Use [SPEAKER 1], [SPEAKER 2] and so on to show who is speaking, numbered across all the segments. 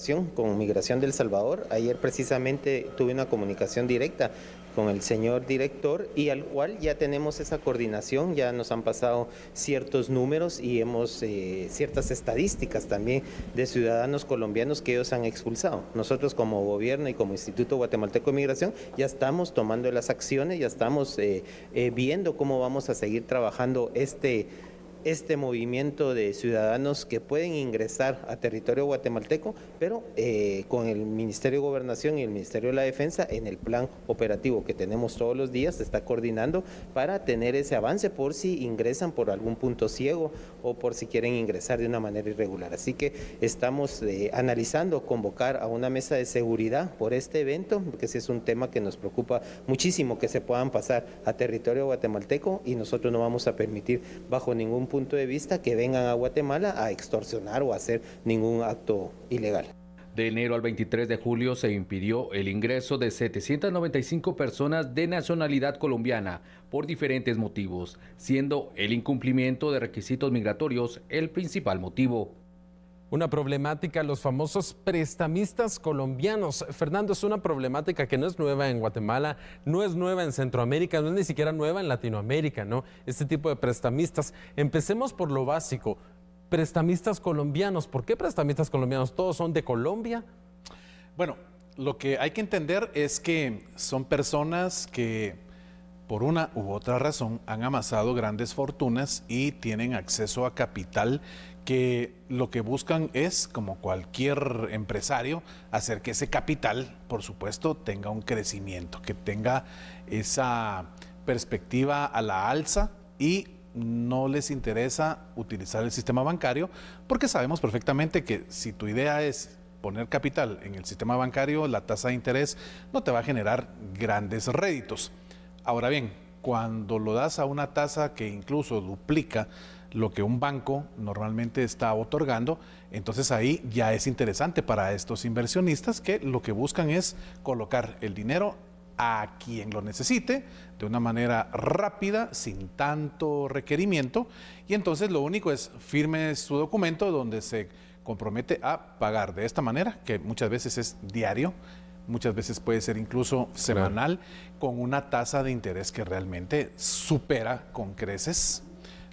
[SPEAKER 1] colaboración con Migración del Salvador. Ayer precisamente tuve una comunicación directa con el señor director y al cual ya tenemos esa coordinación, ya nos han pasado ciertos números y hemos ciertas estadísticas también de ciudadanos colombianos que ellos han expulsado. Nosotros como gobierno y como Instituto Guatemalteco de Migración ya estamos tomando las acciones, ya estamos viendo cómo vamos a seguir trabajando este movimiento de ciudadanos que pueden ingresar a territorio guatemalteco, pero con el Ministerio de Gobernación y el Ministerio de la Defensa en el plan operativo que tenemos todos los días, se está coordinando para tener ese avance por si ingresan por algún punto ciego o por si quieren ingresar de una manera irregular. Así que estamos analizando convocar a una mesa de seguridad por este evento, porque ese es un tema que nos preocupa muchísimo, que se puedan pasar a territorio guatemalteco y nosotros no vamos a permitir bajo ningún punto de vista que vengan a Guatemala a extorsionar o a hacer ningún acto ilegal.
[SPEAKER 2] De enero al 23 de julio se impidió el ingreso de 795 personas de nacionalidad colombiana por diferentes motivos, siendo el incumplimiento de requisitos migratorios el principal motivo.
[SPEAKER 3] Una problemática, los famosos prestamistas colombianos. Fernando, es una problemática que no es nueva en Guatemala, no es nueva en Centroamérica, no es ni siquiera nueva en Latinoamérica, ¿no? Este tipo de prestamistas. Empecemos por lo básico. Prestamistas colombianos. ¿Por qué prestamistas colombianos? ¿Todos son de Colombia?
[SPEAKER 4] Bueno, lo que hay que entender es que son personas que por una u otra razón han amasado grandes fortunas y tienen acceso a capital que lo que buscan es, como cualquier empresario, hacer que ese capital, por supuesto, tenga un crecimiento, que tenga esa perspectiva a la alza y no les interesa utilizar el sistema bancario porque sabemos perfectamente que si tu idea es poner capital en el sistema bancario, la tasa de interés no te va a generar grandes réditos. Ahora bien, cuando lo das a una tasa que incluso duplica lo que un banco normalmente está otorgando, entonces ahí ya es interesante para estos inversionistas que lo que buscan es colocar el dinero a quien lo necesite de una manera rápida, sin tanto requerimiento, y entonces lo único es firme su documento donde se compromete a pagar de esta manera, que muchas veces es diario, muchas veces puede ser incluso semanal, con una tasa de interés que realmente supera con creces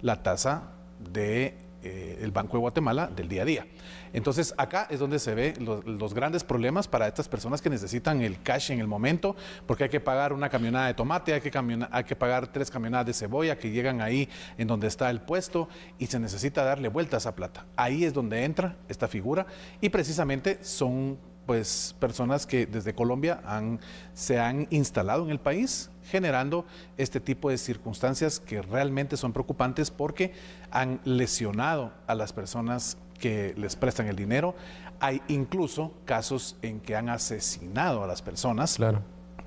[SPEAKER 4] la tasa de el Banco de Guatemala del día a día. Entonces acá es donde se ve los grandes problemas para estas personas que necesitan el cash en el momento, porque hay que pagar una camionada de tomate, hay que pagar 3 camionadas de cebolla que llegan ahí en donde está el puesto y se necesita darle vuelta a esa plata. Ahí es donde entra esta figura y precisamente son pues personas que desde Colombia se han instalado en el país, generando este tipo de circunstancias que realmente son preocupantes porque han lesionado a las personas que les prestan el dinero. Hay incluso casos en que han asesinado a las personas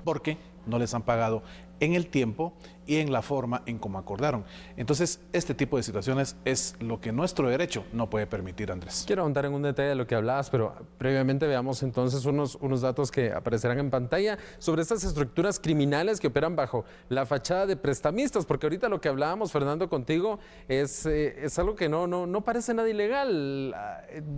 [SPEAKER 4] porque no les han pagado en el tiempo y en la forma en como acordaron. Entonces, este tipo de situaciones es lo que nuestro derecho no puede permitir, Andrés.
[SPEAKER 3] Quiero ahondar en un detalle de lo que hablabas, pero previamente veamos entonces unos datos que aparecerán en pantalla sobre estas estructuras criminales que operan bajo la fachada de prestamistas, porque ahorita lo que hablábamos, Fernando, contigo, es algo que no parece nada ilegal,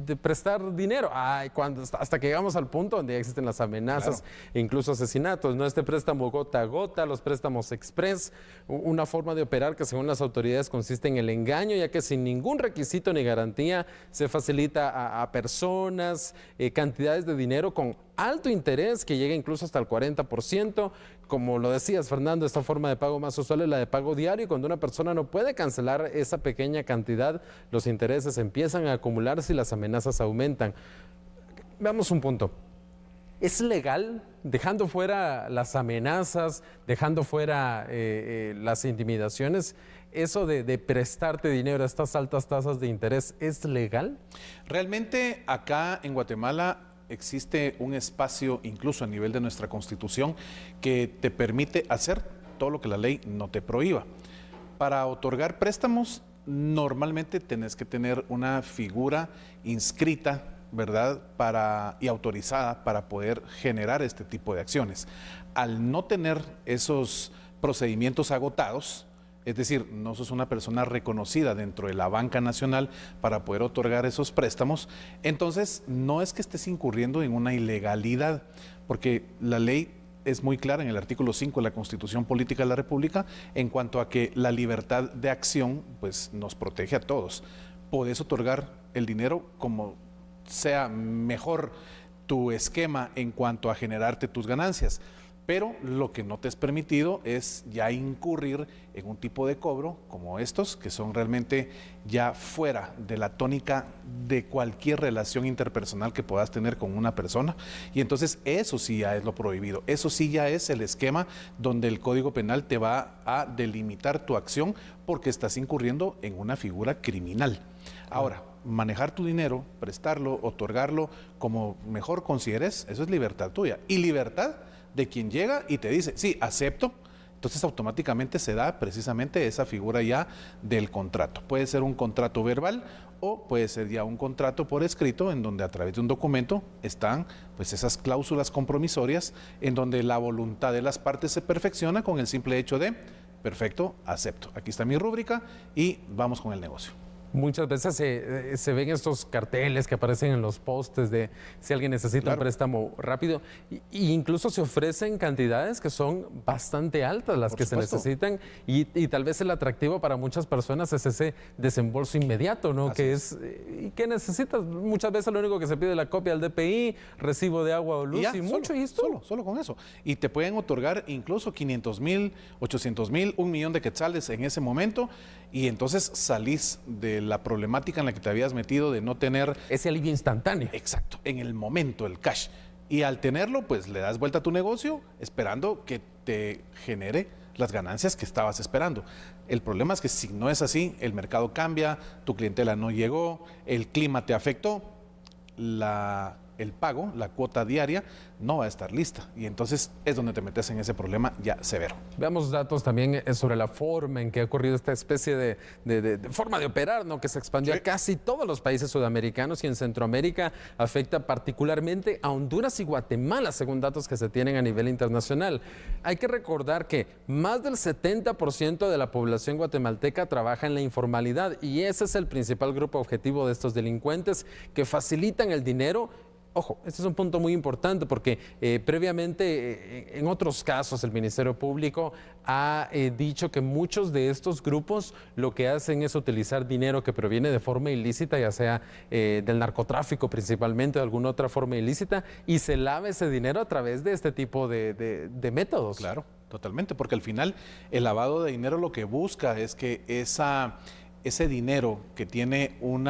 [SPEAKER 3] de prestar dinero. Hasta que llegamos al punto donde ya existen las amenazas e incluso asesinatos, ¿no? Este préstamo gota a gota, los préstamos express, una forma de operar que según las autoridades consiste en el engaño, ya que sin ningún requisito ni garantía se facilita a personas cantidades de dinero con alto interés que llega incluso hasta el 40%. Como lo decías, Fernando, esta forma de pago más usual es la de pago diario, y cuando una persona no puede cancelar esa pequeña cantidad, los intereses empiezan a acumularse y las amenazas aumentan. Veamos un punto. ¿Es legal, dejando fuera las amenazas, dejando fuera las intimidaciones, eso de prestarte dinero a estas altas tasas de interés, es legal?
[SPEAKER 4] Realmente acá en Guatemala existe un espacio, incluso a nivel de nuestra Constitución, que te permite hacer todo lo que la ley no te prohíba. Para otorgar préstamos, normalmente tenés que tener una figura inscrita, ¿verdad?, y autorizada para poder generar este tipo de acciones. Al no tener esos procedimientos agotados, es decir, no sos una persona reconocida dentro de la banca nacional para poder otorgar esos préstamos, entonces no es que estés incurriendo en una ilegalidad, porque la ley es muy clara en el artículo 5 de la Constitución Política de la República en cuanto a que la libertad de acción pues, nos protege a todos. Podés otorgar el dinero como sea mejor tu esquema en cuanto a generarte tus ganancias, pero lo que no te es permitido es ya incurrir en un tipo de cobro como estos, que son realmente ya fuera de la tónica de cualquier relación interpersonal que puedas tener con una persona. Y entonces eso sí ya es lo prohibido, eso sí ya es el esquema donde el Código Penal te va a delimitar tu acción porque estás incurriendo en una figura criminal. Ahora, manejar tu dinero, prestarlo, otorgarlo como mejor consideres, eso es libertad tuya. Y libertad de quien llega y te dice, sí, acepto, entonces automáticamente se da precisamente esa figura ya del contrato. Puede ser un contrato verbal o puede ser ya un contrato por escrito en donde a través de un documento están pues esas cláusulas compromisorias en donde la voluntad de las partes se perfecciona con el simple hecho de, perfecto, acepto. Aquí está mi rúbrica y vamos con el negocio.
[SPEAKER 3] Muchas veces se ven estos carteles que aparecen en los postes de si alguien necesita un préstamo rápido y incluso se ofrecen cantidades que son bastante altas las que se necesitan y tal vez el atractivo para muchas personas es ese desembolso inmediato, ¿no? Que es ¿y qué necesitas? Muchas veces lo único que se pide es la copia del DPI, recibo de agua o luz y mucho y esto.
[SPEAKER 4] Solo con eso. Y te pueden otorgar incluso 500,000, 800,000, 1,000,000 de quetzales en ese momento y entonces salís de la problemática en la que te habías metido de no tener
[SPEAKER 3] ese alivio instantáneo.
[SPEAKER 4] Exacto, en el momento, el cash. Y al tenerlo, pues le das vuelta a tu negocio esperando que te genere las ganancias que estabas esperando. El problema es que si no es así, el mercado cambia, tu clientela no llegó, el clima te afectó, el pago, la cuota diaria, no va a estar lista. Y entonces es donde te metes en ese problema ya severo.
[SPEAKER 3] Veamos datos también sobre la forma en que ha ocurrido esta especie de forma de operar, ¿no? Que se expandió a casi todos los países sudamericanos y en Centroamérica afecta particularmente a Honduras y Guatemala, según datos que se tienen a nivel internacional. Hay que recordar que más del 70% de la población guatemalteca trabaja en la informalidad y ese es el principal grupo objetivo de estos delincuentes que facilitan el dinero. Ojo, este es un punto muy importante porque previamente en otros casos el Ministerio Público ha dicho que muchos de estos grupos lo que hacen es utilizar dinero que proviene de forma ilícita, ya sea del narcotráfico principalmente o de alguna otra forma ilícita, y se lava ese dinero a través de este tipo de métodos.
[SPEAKER 4] Claro, totalmente, porque al final el lavado de dinero lo que busca es que ese dinero que tiene un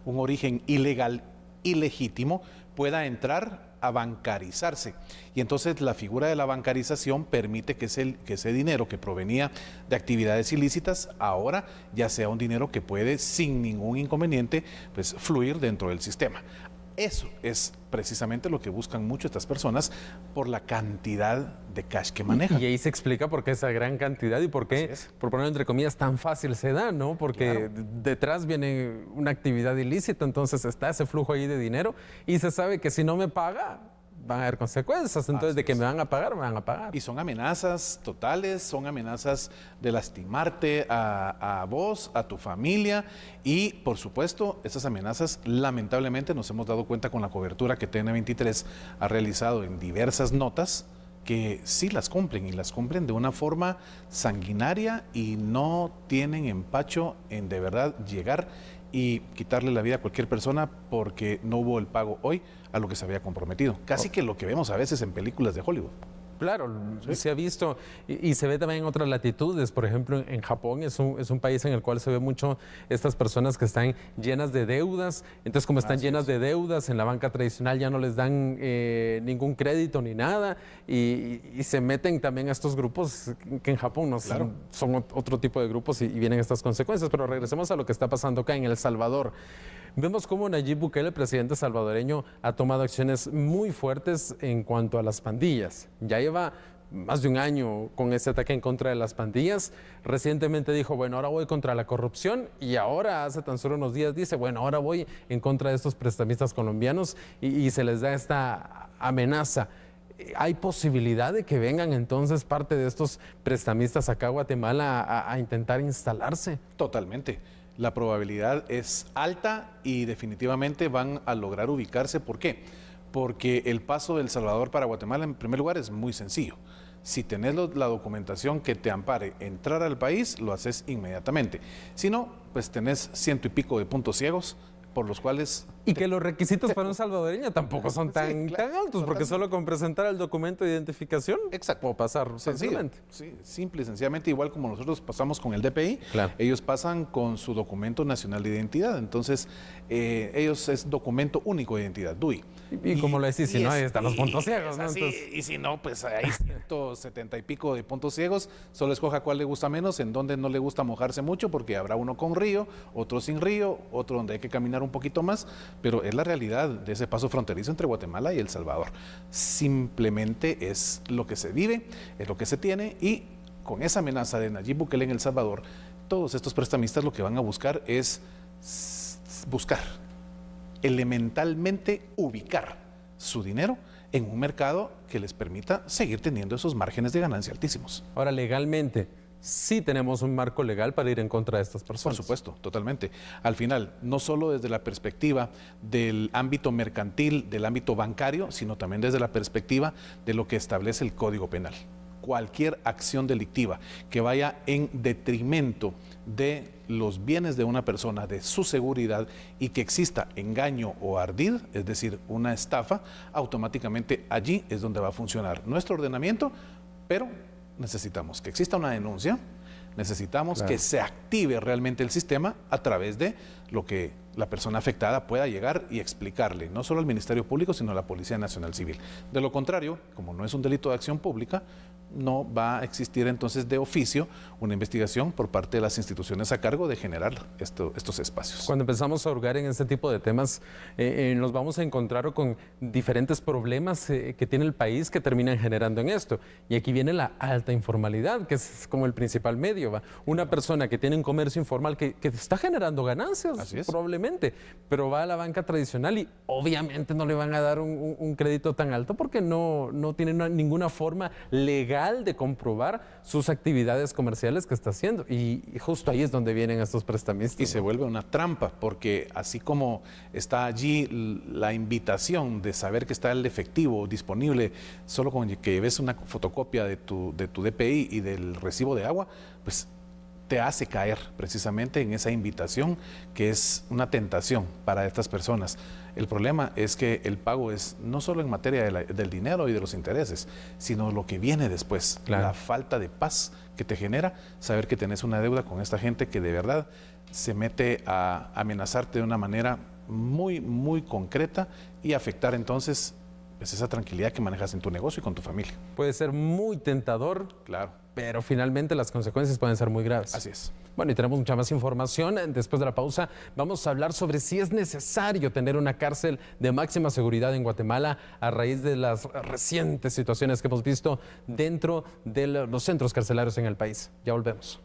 [SPEAKER 4] origen ilegal, ilegítimo, pueda entrar a bancarizarse. Y entonces la figura de la bancarización permite que ese dinero que provenía de actividades ilícitas ahora ya sea un dinero que puede sin ningún inconveniente pues, fluir dentro del sistema. Eso es precisamente lo que buscan mucho estas personas por la cantidad de cash que manejan.
[SPEAKER 3] Y ahí se explica por qué esa gran cantidad y por qué, por ponerlo entre comillas, tan fácil se da, ¿no? Porque detrás viene una actividad ilícita, entonces está ese flujo ahí de dinero y se sabe que si no me paga, van a haber consecuencias, entonces de que me van a pagar, me van a pagar.
[SPEAKER 4] Y son amenazas totales, son amenazas de lastimarte a vos, a tu familia y por supuesto esas amenazas lamentablemente nos hemos dado cuenta con la cobertura que TN23 ha realizado en diversas notas que sí las cumplen y las cumplen de una forma sanguinaria y no tienen empacho en de verdad llegar y quitarle la vida a cualquier persona porque no hubo el pago hoy a lo que se había comprometido. Casi que lo que vemos a veces en películas de Hollywood.
[SPEAKER 3] Claro, se ha visto y se ve también en otras latitudes. Por ejemplo, en Japón es un país en el cual se ve mucho estas personas que están llenas de deudas. Entonces, como están llenas de deudas, en la banca tradicional ya no les dan ningún crédito ni nada. Y se meten también a estos grupos que en Japón no son otro tipo de grupos y vienen estas consecuencias. Pero regresemos a lo que está pasando acá en El Salvador. Vemos cómo Nayib Bukele, el presidente salvadoreño, ha tomado acciones muy fuertes en cuanto a las pandillas. Ya lleva más de un año con ese ataque en contra de las pandillas. Recientemente dijo, bueno, ahora voy contra la corrupción y ahora, hace tan solo unos días, dice, bueno, ahora voy en contra de estos prestamistas colombianos y se les da esta amenaza. ¿Hay posibilidad de que vengan entonces parte de estos prestamistas acá a Guatemala a intentar instalarse?
[SPEAKER 4] Totalmente. La probabilidad es alta y definitivamente van a lograr ubicarse. ¿Por qué? Porque el paso de El Salvador para Guatemala, en primer lugar, es muy sencillo. Si tenés la documentación que te ampare entrar al país, lo haces inmediatamente. Si no, pues tenés 100 y pico de puntos ciegos por los cuales...
[SPEAKER 3] Y que los requisitos para un salvadoreño tampoco son tan, tan altos, porque solo con presentar el documento de identificación puedo pasar sencillamente.
[SPEAKER 4] Sí, simple y sencillamente, igual como nosotros pasamos con el DPI,
[SPEAKER 3] claro.
[SPEAKER 4] Ellos pasan con su documento nacional de identidad. Entonces, ellos es documento único de identidad, DUI.
[SPEAKER 3] Y como lo decís, si no, ahí están los puntos ciegos, ¿no?
[SPEAKER 4] Entonces... Y si no, pues hay 170 y pico de puntos ciegos, solo escoja cuál le gusta menos, en donde no le gusta mojarse mucho, porque habrá uno con río, otro sin río, otro donde hay que caminar un poquito más, pero es la realidad de ese paso fronterizo entre Guatemala y El Salvador. Simplemente es lo que se vive, es lo que se tiene, y con esa amenaza de Nayib Bukele en El Salvador, todos estos prestamistas lo que van a buscar es elementalmente ubicar su dinero en un mercado que les permita seguir teniendo esos márgenes de ganancia altísimos.
[SPEAKER 3] Ahora, legalmente, sí tenemos un marco legal para ir en contra de estas personas.
[SPEAKER 4] Por supuesto, totalmente. Al final, no solo desde la perspectiva del ámbito mercantil, del ámbito bancario, sino también desde la perspectiva de lo que establece el Código Penal. Cualquier acción delictiva que vaya en detrimento de los bienes de una persona, de su seguridad, y que exista engaño o ardid, es decir, una estafa, automáticamente allí es donde va a funcionar nuestro ordenamiento, pero necesitamos que exista una denuncia, necesitamos que se active realmente el sistema a través de lo que la persona afectada pueda llegar y explicarle, no solo al Ministerio Público, sino a la Policía Nacional Civil. De lo contrario, como no es un delito de acción pública, no va a existir entonces de oficio una investigación por parte de las instituciones a cargo de generar estos espacios.
[SPEAKER 3] Cuando empezamos a hurgar en este tipo de temas, nos vamos a encontrar con diferentes problemas que tiene el país que terminan generando en esto. Y aquí viene la alta informalidad, que es como el principal medio, ¿va? Una persona que tiene un comercio informal que está generando ganancias, probablemente, pero va a la banca tradicional y obviamente no le van a dar un crédito tan alto porque no tiene ninguna forma legal de comprobar sus actividades comerciales que está haciendo. Y justo ahí es donde vienen estos prestamistas.
[SPEAKER 4] Y se vuelve una trampa, porque así como está allí la invitación de saber que está el efectivo disponible, solo con que lleves una fotocopia de tu DPI y del recibo de agua, pues te hace caer precisamente en esa invitación que es una tentación para estas personas. El problema es que el pago es no solo en materia del dinero y de los intereses, sino lo que viene después, la falta de paz que te genera saber que tenés una deuda con esta gente que de verdad se mete a amenazarte de una manera muy, muy concreta y afectar entonces pues esa tranquilidad que manejas en tu negocio y con tu familia.
[SPEAKER 3] Puede ser muy tentador,
[SPEAKER 4] claro,
[SPEAKER 3] pero finalmente las consecuencias pueden ser muy graves.
[SPEAKER 4] Así es.
[SPEAKER 3] Bueno, y tenemos mucha más información. Después de la pausa vamos a hablar sobre si es necesario tener una cárcel de máxima seguridad en Guatemala a raíz de las recientes situaciones que hemos visto dentro de los centros carcelarios en el país. Ya volvemos.